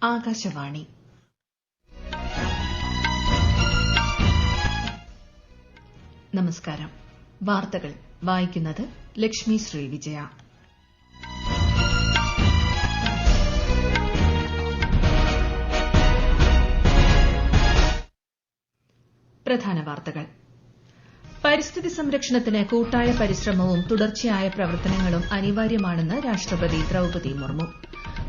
ആകാശവാണി. നമസ്കാരം. വാർത്തകൾ വായിക്കുന്നത് ലക്ഷ്മി ശ്രീ വിജയ. പ്രധാന വാർത്തകൾ. പരിസ്ഥിതി സംരക്ഷണത്തിന് കൂട്ടായ പരിശ്രമവും തുടർച്ചയായ പ്രവർത്തനങ്ങളും അനിവാര്യമാണെന്ന് രാഷ്ട്രപതി ദ്രൌപദി മുർമു.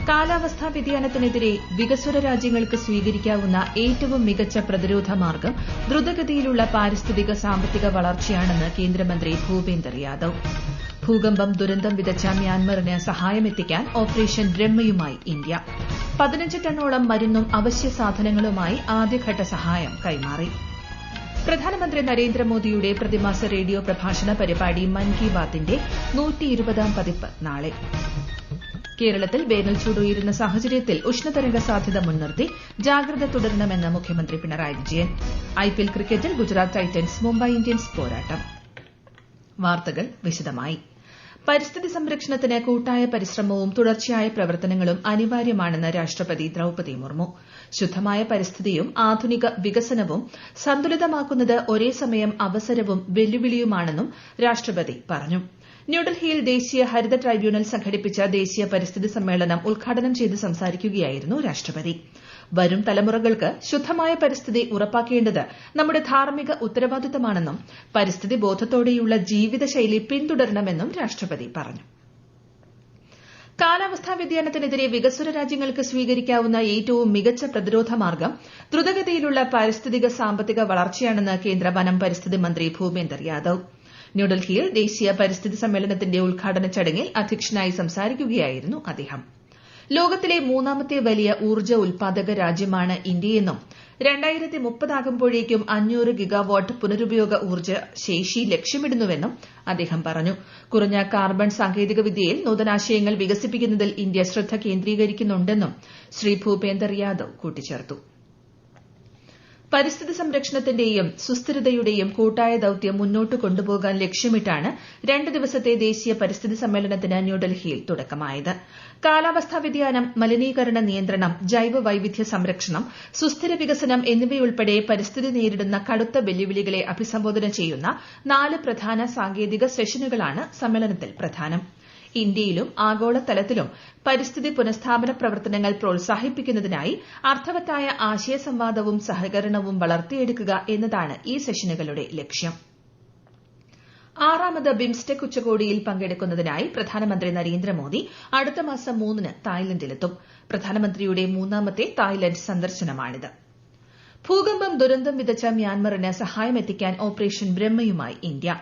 കാലാവസ്ഥാ വ്യതിയാനത്തിനെതിരെ വികസ്വര രാജ്യങ്ങൾക്ക് സ്വീകരിക്കാവുന്ന ഏറ്റവും മികച്ച പ്രതിരോധ മാർഗ്ഗം ദ്രുതഗതിയിലുള്ള പാരിസ്ഥിതിക സാമ്പത്തിക വളർച്ചയാണെന്ന് കേന്ദ്രമന്ത്രി ഭൂപേന്ദർ യാദവ്. ഭൂകമ്പം ദുരന്തം വിതച്ച മ്യാൻമറിന് സഹായമെത്തിക്കാൻ ഓപ്പറേഷൻ ബ്രഹ്മയുമായി ഇന്ത്യ. 15 ടണ്ണോളം മരുന്നും അവശ്യ സാധനങ്ങളുമായി ആദ്യഘട്ട സഹായം കൈമാറി. പ്രധാനമന്ത്രി നരേന്ദ്രമോദിയുടെ പ്രതിമാസ റേഡിയോ പ്രഭാഷണ പരിപാടി മൻ കി ബാത്തിന്റെ 120ാം പതിപ്പ് നാളെ. കേരളത്തിൽ വേനൽച്ചൂട് ഉയരുന്ന സാഹചര്യത്തിൽ ഉഷ്ണതരംഗ സാധ്യത മുൻനിർത്തി ജാഗ്രത തുടരണമെന്ന് മുഖ്യമന്ത്രി പിണറായി വിജയൻ. ഐപിഎൽ ക്രിക്കറ്റിൽ ഗുജറാത്ത് ടൈറ്റൻസ് മുംബൈ ഇന്ത്യൻസ് പോരാട്ടം. വാർത്തകൾ വിശദമായി. പരിസ്ഥിതി സംരക്ഷണത്തിന് കൂട്ടായ പരിശ്രമവും തുടർച്ചയായ പ്രവർത്തനങ്ങളും അനിവാര്യമാണെന്ന് രാഷ്ട്രപതി ദ്രൌപദി മുർമു. ശുദ്ധമായ പരിസ്ഥിതിയും ആധുനിക വികസനവും സന്തുലിതമാക്കുന്നത് ഒരേ സമയം അവസരവും വെല്ലുവിളിയുമാണെന്നും രാഷ്ട്രപതി പറഞ്ഞു. ന്യൂഡൽഹിയിൽ ദേശീയ ഹരിത ട്രൈബ്യൂണൽ സംഘടിപ്പിച്ച ദേശീയ പരിസ്ഥിതി സമ്മേളനം ഉദ്ഘാടനം ചെയ്ത് സംസാരിക്കുകയായിരുന്നു രാഷ്ട്രപതി. വരും തലമുറകൾക്ക് ശുദ്ധമായ പരിസ്ഥിതി ഉറപ്പാക്കേണ്ടത് നമ്മുടെ ധാർമ്മിക ഉത്തരവാദിത്തമാണെന്നും പരിസ്ഥിതി ബോധത്തോടെയുള്ള ജീവിതശൈലി പിന്തുടരണമെന്നും രാഷ്ട്രപതി പറഞ്ഞു. കാലാവസ്ഥാ വ്യതിയാനത്തിനെതിരെ വികസ്വര രാജ്യങ്ങൾക്ക് സ്വീകരിക്കാവുന്ന ഏറ്റവും മികച്ച പ്രതിരോധ മാർഗ്ഗം ദ്രുതഗതിയിലുള്ള പാരിസ്ഥിതിക സാമ്പത്തിക വളർച്ചയാണെന്ന് കേന്ദ്ര വനം പരിസ്ഥിതി മന്ത്രി ഭൂപേന്ദർ യാദവ്. ന്യൂഡൽഹിയിൽ ദേശീയ പരിസ്ഥിതി സമ്മേളനത്തിന്റെ ഉദ്ഘാടന ചടങ്ങിൽ അധ്യക്ഷനായി സംസാരിക്കുകയായിരുന്നു അദ്ദേഹം. ലോകത്തിലെ മൂന്നാമത്തെ വലിയ ഊർജ്ജ ഉൽപാദക രാജ്യമാണ് ഇന്ത്യയെന്നും 2030 ആകുമ്പോഴേക്കും 500 ഗിഗാവാട്ട് പുനരുപയോഗ ഊർജ്ജ ശേഷി ലക്ഷ്യമിടുന്നുവെന്നും അദ്ദേഹം പറഞ്ഞു. കുറഞ്ഞ കാർബൺ സാങ്കേതികവിദ്യയിൽ നൂതനാശയങ്ങൾ വികസിപ്പിക്കുന്നതിൽ ഇന്ത്യ ശ്രദ്ധ കേന്ദ്രീകരിക്കുന്നുണ്ടെന്നും ശ്രീ ഭൂപേന്ദർ യാദവ് കൂട്ടിച്ചേർത്തു. പരിസ്ഥിതി സംരക്ഷണത്തിന്റെയും സുസ്ഥിരതയുടെയും കൂട്ടായ ദൌത്യം മുന്നോട്ട് കൊണ്ടുപോകാൻ ലക്ഷ്യമിട്ടാണ് 2 ദിവസത്തെ ദേശീയ പരിസ്ഥിതി സമ്മേളനത്തിന് ന്യൂഡൽഹിയിൽ തുടക്കമായത്. കാലാവസ്ഥാ വ്യതിയാനം, മലിനീകരണ നിയന്ത്രണം, ജൈവ വൈവിധ്യ സംരക്ഷണം, സുസ്ഥിര വികസനം എന്നിവയുൾപ്പെടെ പരിസ്ഥിതി നേരിടുന്ന കടുത്ത വെല്ലുവിളികളെ അഭിസംബോധന ചെയ്യുന്ന 4 പ്രധാന സാങ്കേതിക സെഷനുകളാണ് സമ്മേളനത്തിൽ പ്രധാനം. ഇന്ത്യയിലും ആഗോളതലത്തിലും പരിസ്ഥിതി പുനഃസ്ഥാപന പ്രവർത്തനങ്ങൾ പ്രോത്സാഹിപ്പിക്കുന്നതിനായി അർത്ഥവത്തായ ആശയസംവാദവും സഹകരണവും വളർത്തിയെടുക്കുക എന്നതാണ് ഈ സെഷനുകളുടെ ലക്ഷ്യം. 6ാമത് ബിംസ്റ്റെക് ഉച്ചകോടിയിൽ പങ്കെടുക്കുന്നതിനായി പ്രധാനമന്ത്രി നരേന്ദ്രമോദി അടുത്ത മാസം 3-ന് തായ്ലൻഡിലെത്തും. പ്രധാനമന്ത്രിയുടെ 3ാമത്തെ തായ്ലൻഡ് സന്ദർശനമാണിത്. ഭൂകമ്പം ദുരന്തം വിതച്ച മ്യാൻമറിന് സഹായമെത്തിക്കാൻ ഓപ്പറേഷൻ ബ്രഹ്മയുമായി ഇന്ത്യ.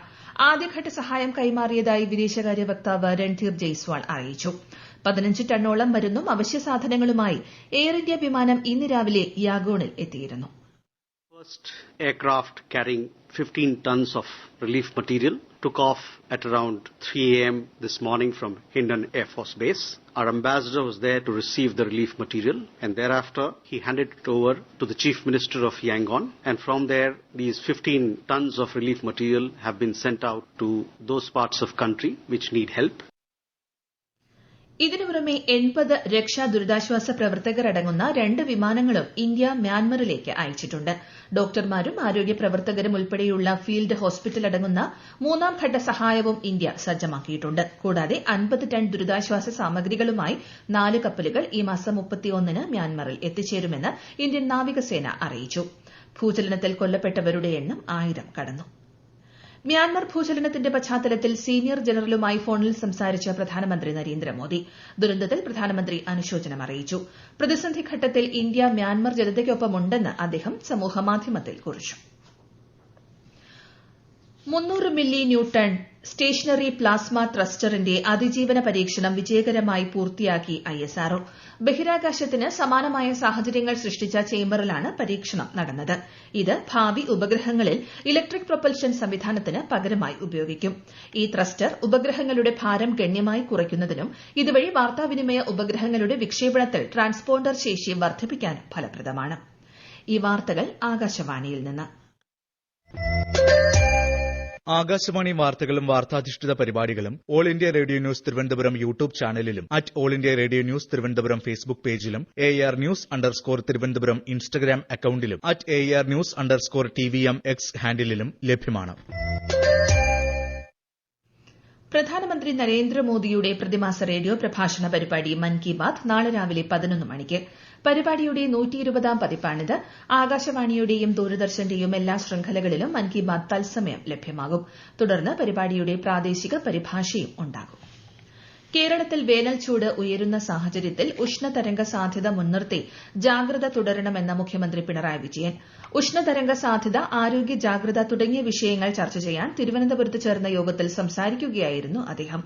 ആദ്യഘട്ട സഹായം കൈമാറിയതായി വിദേശകാര്യ വക്താവ് രൺധീർ ജയ്സ്വാൾ അറിയിച്ചു. 15 ടണ്ണോളം മരുന്നും അവശ്യ സാധനങ്ങളുമായി എയർ ഇന്ത്യ വിമാനം ഇന്ന് രാവിലെ യാഗോണിൽ എത്തിയിരുന്നു. First aircraft carrying 15 tons of relief material took off at around 3 a.m. this morning from Hindon Air Force Base. Our ambassador was there to receive the relief material, and thereafter he handed it over to the Chief Minister of Yangon, and from there these 15 tons of relief material have been sent out to those parts of country which need help. ഇതിനു പുറമെ 80 രക്ഷാ ദുരിതാശ്വാസ പ്രവർത്തകർ അടങ്ങുന്ന 2 വിമാനങ്ങളും India മ്യാൻമറിലേക്ക് അയച്ചിട്ടുണ്ട്. ഡോക്ടർമാരും ആരോഗ്യ പ്രവർത്തകരും ഉൾപ്പെടെയുള്ള ഫീൽഡ് ഹോസ്പിറ്റൽ അടങ്ങുന്ന 3ാം ഘട്ട സഹായവും ഇന്ത്യ സജ്ജമാക്കിയിട്ടുണ്ട്. കൂടാതെ 50 ടൺ ദുരിതാശ്വാസ സാമഗ്രികളുമായി 4 കപ്പലുകൾ ഈ മാസം 31-ന് മ്യാൻമറിൽ എത്തിച്ചേരുമെന്ന് ഇന്ത്യൻ നാവികസേന അറിയിച്ചു. ഭൂചലനത്തിൽ കൊല്ലപ്പെട്ടവരുടെ എണ്ണം 1000 കടന്നു. മ്യാൻമർ ഭൂചലനത്തിന്റെ പശ്ചാത്തലത്തിൽ സീനിയർ ജനറലുമായി ഫോണിൽ സംസാരിച്ച പ്രധാനമന്ത്രി നരേന്ദ്രമോദി ദുരന്തത്തിൽ പ്രധാനമന്ത്രി അനുശോചനം അറിയിച്ചു. പ്രതിസന്ധി ഘട്ടത്തിൽ ഇന്ത്യ മ്യാൻമർ ജനതയ്ക്കൊപ്പമുണ്ടെന്ന് അദ്ദേഹം സമൂഹമാധ്യമത്തിൽ കുറിച്ചു. 300 മില്ലി ന്യൂട്ടൺ സ്റ്റേഷനറി പ്ലാസ്മ ത്രസ്റ്ററിന്റെ അതിജീവന പരീക്ഷണം വിജയകരമായി പൂർത്തിയാക്കി ISRO. ബഹിരാകാശത്തിന് സമാനമായ സാഹചര്യങ്ങൾ സൃഷ്ടിച്ച ചേംബറിലാണ് പരീക്ഷണം നടന്നത്. ഇത് ഭാവി ഉപഗ്രഹങ്ങളിൽ ഇലക്ട്രിക് പ്രൊപ്പൽഷൻ സംവിധാനത്തിന് പകരമായി ഉപയോഗിക്കും. ഈ ത്രസ്റ്റർ ഉപഗ്രഹങ്ങളുടെ ഭാരം ഗണ്യമായി കുറയ്ക്കുന്നതിനും ഇതുവഴി വാർത്താവിനിമയ ഉപഗ്രഹങ്ങളുടെ വിക്ഷേപണത്തിൽ ട്രാൻസ്പോണ്ടർ ശേഷി വർദ്ധിപ്പിക്കാനും ഫലപ്രദമാണ്. ഈ വാർത്തകൾ ആകാശവാണിയിൽ നിന്ന്. ആകാശവാണി വാർത്തകളും വാർത്താധിഷ്ഠിത പരിപാടികളും all India radio news Thiruvananthapuram YouTube ചാനലിലും @all India radio news Thiruvananthapuram Facebook പേജിലും AR News_ തിരുവനന്തപുരം ഇൻസ്റ്റഗ്രാം അക്കൌണ്ടിലും @AR News_TVM X ഹാൻഡിലും ലഭ്യമാണ്. പ്രധാനമന്ത്രി നരേന്ദ്രമോദിയുടെ പ്രതിമാസ റേഡിയോ പ്രഭാഷണ പരിപാടി മൻ കി ബാത് നാളെ രാവിലെ 11 മണിക്ക്. പരിപാടിയുടെ 120ാം പതിപ്പാണിത്. ആകാശവാണിയുടെയും ദൂരദർശന്റെയും എല്ലാ ശൃംഖലകളിലും മൻ കി ബാത് തത്സമയം ലഭ്യമാകും. തുടർന്ന് പരിപാടിയുടെ പ്രാദേശിക പരിഭാഷയും ഉണ്ടാകും. കേരളത്തിൽ വേനൽച്ചൂട് ഉയരുന്ന സാഹചര്യത്തിൽ ഉഷ്ണതരംഗ സാധ്യത മുൻനിർത്തി ജാഗ്രത തുടരണമെന്ന് മുഖ്യമന്ത്രി പിണറായി വിജയൻ. ഉഷ്ണതരംഗ സാധ്യത, ആരോഗ്യ ജാഗ്രത തുടങ്ങിയ വിഷയങ്ങൾ ചർച്ച ചെയ്യാൻ തിരുവനന്തപുരത്ത് ചേർന്ന യോഗത്തിൽ സംസാരിക്കുകയായിരുന്നു അദ്ദേഹം.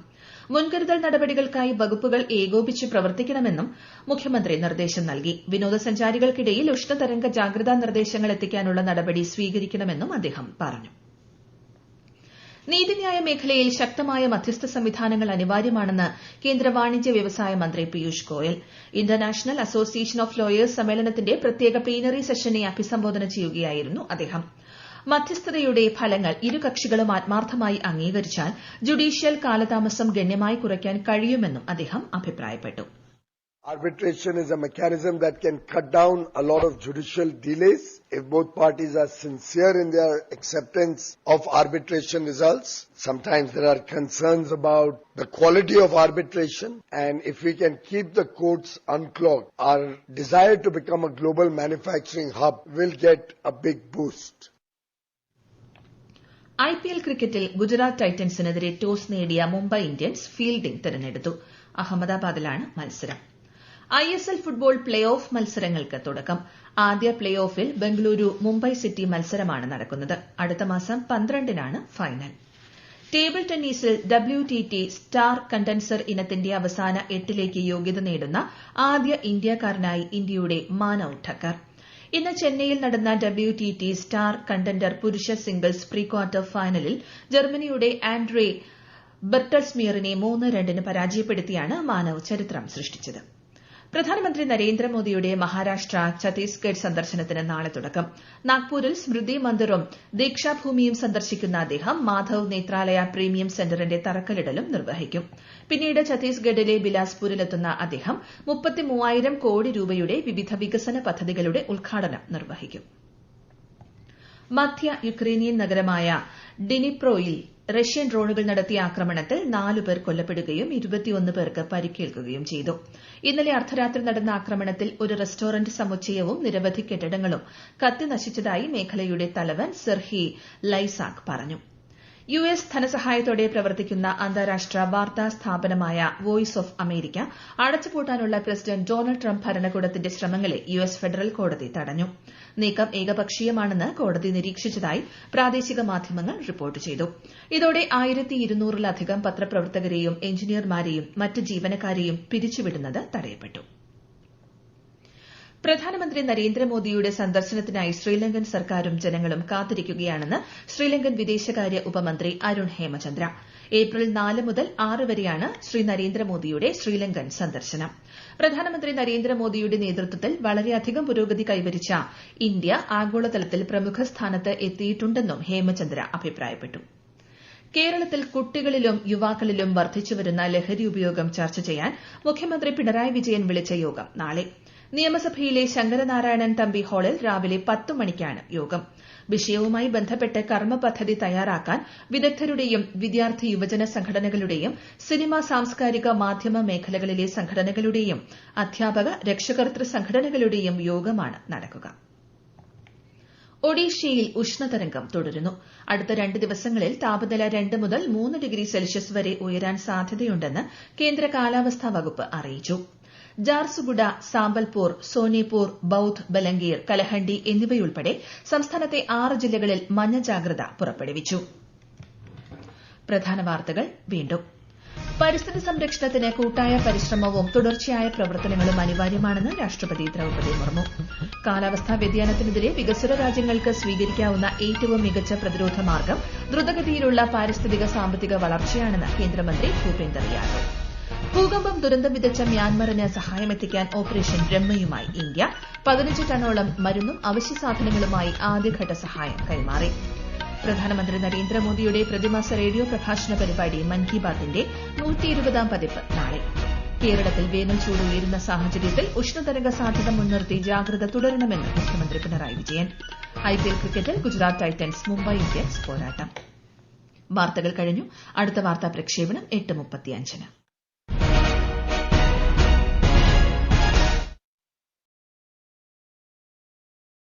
മുൻകരുതൽ നടപടികൾക്കായി വകുപ്പുകൾ ഏകോപിച്ച് പ്രവർത്തിക്കണമെന്നും മുഖ്യമന്ത്രി നിർദ്ദേശം നൽകി. വിനോദസഞ്ചാരികൾക്കിടയിൽ ഉഷ്ണതരംഗ ജാഗ്രതാ നിർദ്ദേശങ്ങൾ എത്തിക്കാനുള്ള നടപടി സ്വീകരിക്കണമെന്നും അദ്ദേഹം പറഞ്ഞു. നീതിന്യായ മേഖലയിൽ ശക്തമായ മധ്യസ്ഥ സംവിധാനങ്ങൾ അനിവാര്യമാണെന്ന് കേന്ദ്ര വാണിജ്യ വ്യവസായ മന്ത്രി Piyush Goyal. International association of lawyers സമ്മേളനത്തിന്റെ പ്രത്യേക പ്ലീനറി സെഷനെ അഭിസംബോധന ചെയ്യുകയായിരുന്നു അദ്ദേഹം. മധ്യസ്ഥതയുടെ ഫലങ്ങൾ ഇരു കക്ഷികളും ആത്മാർത്ഥമായി അംഗീകരിച്ചാൽ ജുഡീഷ്യൽ കാലതാമസം ഗണ്യമായി കുറയ്ക്കാൻ കഴിയുമെന്നും അദ്ദേഹം അഭിപ്രായപ്പെട്ടു. Arbitration is a mechanism that can cut down a lot of judicial delays if both parties are sincere in their acceptance of arbitration results. Sometimes there are concerns about the quality of arbitration, and if we can keep the courts unclogged, our desire to become a global manufacturing hub will get a big boost. IPL ക്രിക്കറ്റിൽ Gujarat ടൈറ്റൻസിനെതിരെ toss നേടിയ Mumbai Indians fielding തെരഞ്ഞെടുത്തു. അഹമ്മദാബാദിലാണ് മത്സരം. ISL football play off മത്സരങ്ങൾക്ക് തുടക്കം. ആദ്യ play ഓഫിൽ Bengaluru Mumbai city മത്സരമാണ് നടക്കുന്നത്. അടുത്ത മാസം 12-നാണ് ഫൈനൽ. ടേബിൾ ടെന്നീസിൽ WTT സ്റ്റാർ കണ്ടൻസർ ഇനത്തിന്റെ അവസാന 8ലേക്ക് യോഗ്യത നേടുന്ന ആദ്യ ഇന്ത്യക്കാരനായി ഇന്ത്യയുടെ മാനവ് ഠക്കർ. ഇന്ന് ചെന്നൈയിൽ നടന്ന WTT സ്റ്റാർ കണ്ടൻഡർ പുരുഷ സിംഗിൾസ് പ്രീ ക്വാർട്ടർ ഫൈനലിൽ ജർമ്മനിയുടെ ആൻഡ്രേ ബെർട്ടൽസ്മിയറിനെ 3-2 പരാജയപ്പെടുത്തിയാണ് മാനവ് ചരിത്രം സൃഷ്ടിച്ചത്. പ്രധാനമന്ത്രി നരേന്ദ്രമോദിയുടെ മഹാരാഷ്ട്ര, ഛത്തീസ്ഗഡ് സന്ദർശനത്തിന് നാളെ തുടക്കം. നാഗ്പൂരിൽ സ്മൃതി മന്ദിറും ദീക്ഷാഭൂമിയും സന്ദർശിക്കുന്ന അദ്ദേഹം മാധവ് നേത്രാലയ പ്രീമിയം സെന്ററിന്റെ തറക്കല്ലിടലും നിർവഹിക്കും. പിന്നീട് ഛത്തീസ്ഗഡിലെ ബിലാസ്പൂരിലെത്തുന്ന അദ്ദേഹം 33,000 കോടി രൂപയുടെ വിവിധ വികസന പദ്ധതികളുടെ ഉദ്ഘാടനം നിർവഹിക്കും. മധ്യ യുക്രേനിയൻ നഗരമായ ഡിനിപ്രോയിൽ റഷ്യൻ ഡ്രോണുകൾ നടത്തിയ ആക്രമണത്തിൽ 4 പേർ കൊല്ലപ്പെടുകയും 21 പേർക്ക് പരിക്കേൽക്കുകയും ചെയ്തു. ഇന്നലെ അർദ്ധരാത്രി നടന്ന ആക്രമണത്തിൽ ഒരു റെസ്റ്റോറന്റ് സമുച്ചയവും നിരവധി കെട്ടിടങ്ങളും കത്തിനശിച്ചതായി മേഖലയുടെ തലവൻ സെർഹി ലൈസാക് പറഞ്ഞു. US ധനസഹായത്തോടെ പ്രവർത്തിക്കുന്ന അന്താരാഷ്ട്ര വാർത്താ സ്ഥാപനമായ വോയിസ് ഓഫ് അമേരിക്ക അടച്ചുപൂട്ടാനുള്ള പ്രസിഡന്റ് ഡൊണാൾഡ് ട്രംപ് ഭരണകൂടത്തിന്റെ ശ്രമങ്ങളെ US ഫെഡറൽ കോടതി തടഞ്ഞു. നീക്കം ഏകപക്ഷീയമാണെന്ന് കോടതി നിരീക്ഷിച്ചതായി പ്രാദേശിക മാധ്യമങ്ങൾ റിപ്പോർട്ട് ചെയ്തു. ഇതോടെ 1200-ലധികം പത്രപ്രവർത്തകരെയും എഞ്ചിനീയർമാരെയും മറ്റ് ജീവനക്കാരെയും പിരിച്ചുവിടുന്നത് തടയപ്പെട്ടു. പ്രധാനമന്ത്രി നരേന്ദ്രമോദിയുടെ സന്ദർശനത്തിനായി ശ്രീലങ്കൻ സർക്കാരും ജനങ്ങളും കാത്തിരിക്കുകയാണെന്ന് ശ്രീലങ്കൻ വിദേശകാര്യ ഉപമന്ത്രി അരുൺ ഹേമചന്ദ്ര. ഏപ്രിൽ 4 മുതൽ 6 വരെയാണ് ശ്രീ നരേന്ദ്രമോദിയുടെ ശ്രീലങ്കൻ സന്ദർശനം. പ്രധാനമന്ത്രി നരേന്ദ്രമോദിയുടെ നേതൃത്വത്തിൽ വളരെയധികം പുരോഗതി കൈവരിച്ച ഇന്ത്യ ആഗോളതലത്തിൽ പ്രമുഖ സ്ഥാനത്ത് എത്തിയിട്ടുണ്ടെന്നും ഹേമചന്ദ്ര അഭിപ്രായപ്പെട്ടു. കേരളത്തിൽ കുട്ടികളിലും യുവാക്കളിലും വർദ്ധിച്ചുവരുന്ന ലഹരി ഉപയോഗം ചർച്ച ചെയ്യാൻ മുഖ്യമന്ത്രി പിണറായി വിജയൻ വിളിച്ച യോഗം നാളെ. നിയമസഭയിലെ ശങ്കരനാരായണൻ തമ്പി ഹാളിൽ രാവിലെ 10 മണിക്കാണ് യോഗം. വിഷയവുമായി ബന്ധപ്പെട്ട് കർമ്മ പദ്ധതി തയ്യാറാക്കാൻ വിദഗ്ധരുടെയും വിദ്യാർത്ഥി യുവജന സംഘടനകളുടെയും സിനിമ, സാംസ്കാരിക, മാധ്യമ മേഖലകളിലെ സംഘടനകളുടെയും അധ്യാപക, രക്ഷകർതൃ സംഘടനകളുടെയും യോഗമാണ് നടക്കുക. ഒഡീഷയിൽ ഉഷ്ണതരംഗം തുടരുന്നു. അടുത്ത 2 ദിവസങ്ങളിൽ താപനില 2 മുതൽ 3 ഡിഗ്രി സെൽഷ്യസ് വരെ ഉയരാൻ സാധ്യതയുണ്ടെന്ന് കേന്ദ്ര കാലാവസ്ഥാ വകുപ്പ് അറിയിച്ചു. ജാർസുഗുഡ, സാമ്പൽപൂർ, സോനേപൂർ, ബൌധ്, ബലംഗീർ, കലഹണ്ഡി എന്നിവയുൾപ്പെടെ സംസ്ഥാനത്തെ 6 ജില്ലകളിൽ മഞ്ഞ ജാഗ്രത പുറപ്പെടുവിച്ചു. പ്രധാന വാർത്തകൾ വീണ്ടും. പരിസ്ഥിതി സംരക്ഷണത്തിന് കൂട്ടായ പരിശ്രമവും തുടർച്ചയായ പ്രവർത്തനങ്ങളും അനിവാര്യമാണെന്ന് രാഷ്ട്രപതി ദ്രൌപദി മുർമു. കാലാവസ്ഥാ വ്യതിയാനത്തിനെതിരെ വികസ്വര രാജ്യങ്ങൾക്ക് സ്വീകരിക്കാവുന്ന ഏറ്റവും മികച്ച പ്രതിരോധ മാർഗം ദ്രുതഗതിയിലുള്ള പാരിസ്ഥിതിക സാമ്പത്തിക വളർച്ചയാണെന്ന് കേന്ദ്രമന്ത്രി ഭൂപേന്ദർ യാദവ്. ഭൂകമ്പം ദുരന്തം വിതച്ച മ്യാൻമറിന് സഹായമെത്തിക്കാൻ ഓപ്പറേഷൻ ബ്രഹ്മയുമായി ഇന്ത്യ 15 ടണ്ണോളം മരുന്നും അവശ്യ സാധനങ്ങളുമായി ആദ്യഘട്ട സഹായം കൈമാറി. പ്രധാനമന്ത്രി നരേന്ദ്രമോദിയുടെ പ്രതിമാസ റേഡിയോ പ്രഭാഷണ പരിപാടി മൻ കി ബാത്തിന്റെ 120ാം പതിപ്പ് നാളെ. കേരളത്തിൽ വേനൽ ചൂട് ഉയരുന്ന സാഹചര്യത്തിൽ ഉഷ്ണതരംഗ സാധ്യത മുൻനിർത്തി ജാഗ്രത തുടരണമെന്ന് മുഖ്യമന്ത്രി പിണറായി വിജയൻ. ഐപിഎൽ ക്രിക്കറ്റിൽ ഗുജറാത്ത് ടൈറ്റൻസ് മുംബൈ ഇന്ത്യൻസ് പോരാട്ടം. വാർത്തകൾ കഴിഞ്ഞു. അടുത്ത വാർത്താ പ്രക്ഷേപണം 8:35.